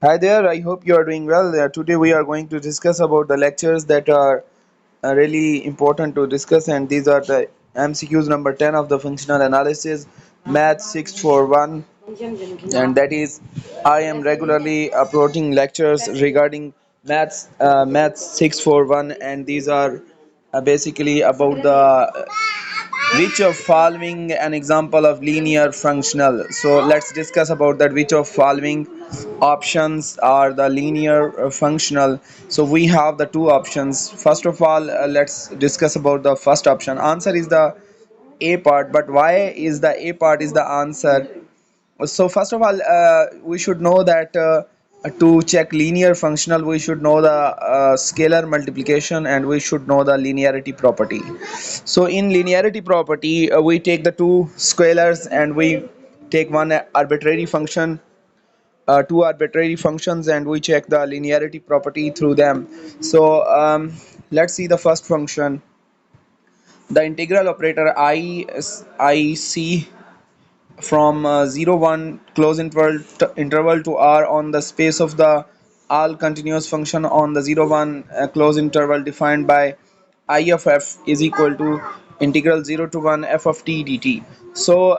Hi there, I hope you are doing well. Today we are going to discuss about the lectures that are really important to discuss, and these are the MCQs number 10 of the functional analysis, Math 641, and that is I am regularly uploading lectures regarding Math 641, and these are basically about the which of following an example of linear functional. So let's discuss about that. Which of following options are the linear functional? So we have the two options. First of all, let's discuss about the first option. Answer is the A part, but why is the A part is the answer? So first of all, we should know that to check linear functional, we should know the scalar multiplication, and we should know the linearity property. So in linearity property, we take the two scalars and we take one arbitrary function, two arbitrary functions, and we check the linearity property through them. So let's see the first function. The integral operator I c from 0 1 close interval to r on the space of the all continuous function on the 0 1 close interval defined by I of f is equal to integral 0 to 1 f of t dt. So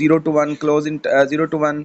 0 to 1 0 to 1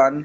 1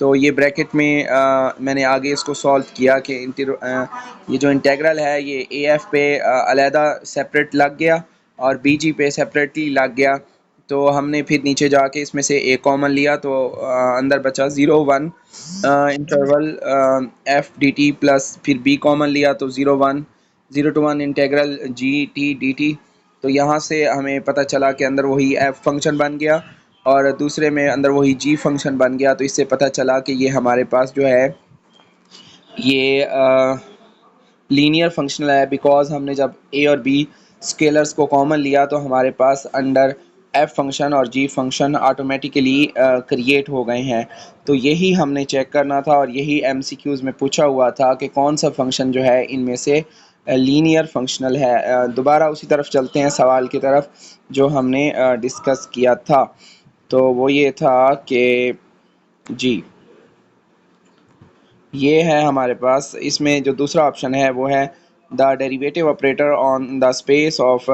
تو یہ bracket میں میں نے آگے اس کو solve کیا کہ یہ جو انٹیگرل ہے یہ اے ایف پہ علیحدہ سیپریٹ لگ گیا اور بی جی پہ سیپریٹلی لگ گیا. تو ہم نے پھر نیچے جا کے اس میں سے اے کامن لیا تو اندر بچا 0 1 integral f d t plus پھر بی کامن لیا تو 0 to 1 integral g d t ٹی. تو یہاں سے ہمیں پتہ چلا کہ اندر وہی ایف فنکشن بن گیا اور دوسرے میں اندر وہی جی فنکشن بن گیا. تو اس سے پتہ چلا کہ یہ ہمارے پاس جو ہے یہ لینئر فنکشنل ہے بیکاز ہم نے جب اے اور بی اسکیلرس کو کامن لیا تو ہمارے پاس انڈر ایف فنکشن اور جی فنکشن آٹومیٹیکلی کریٹ ہو گئے ہیں. تو یہی ہم نے چیک کرنا تھا اور یہی ایم سی کیوز میں پوچھا ہوا تھا کہ کون سا فنکشن جو ہے ان میں سے لینئر فنکشنل ہے. دوبارہ اسی طرف چلتے ہیں سوال کی طرف جو ہم نے ڈسکس کیا تھا. تو وہ یہ تھا کہ جی یہ ہے ہمارے پاس اس میں جو دوسرا آپشن ہے وہ ہے the derivative operator on the space of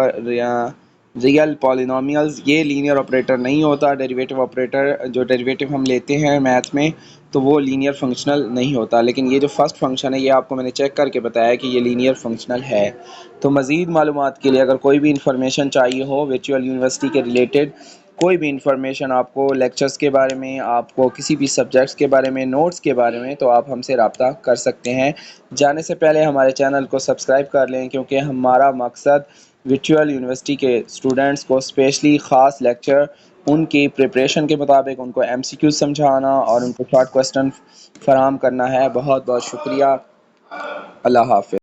real polynomials. یہ لینئر آپریٹر نہیں ہوتا. ڈیریویٹو آپریٹر جو ڈیریویٹو ہم لیتے ہیں میتھ میں تو وہ لینئر فنکشنل نہیں ہوتا. لیکن یہ جو فرسٹ فنکشن ہے یہ آپ کو میں نے چیک کر کے بتایا کہ یہ لینئر فنکشنل ہے. تو مزید معلومات کے لیے اگر کوئی بھی انفارمیشن چاہیے ہو ورچوئل یونیورسٹی کے ریلیٹڈ کوئی بھی انفارمیشن آپ کو لیکچرز کے بارے میں آپ کو کسی بھی سبجیکٹس کے بارے میں نوٹس کے بارے میں تو آپ ہم سے رابطہ کر سکتے ہیں. جانے سے پہلے ہمارے چینل کو سبسکرائب کر لیں کیونکہ ہمارا مقصد ورچوئل یونیورسٹی کے اسٹوڈنٹس کو اسپیشلی خاص لیکچر ان کی پریپریشن کے مطابق ان کو ایم سی کیو سمجھانا اور ان کو شارٹ کوسچن فراہم کرنا ہے. بہت بہت شکریہ. اللہ حافظ.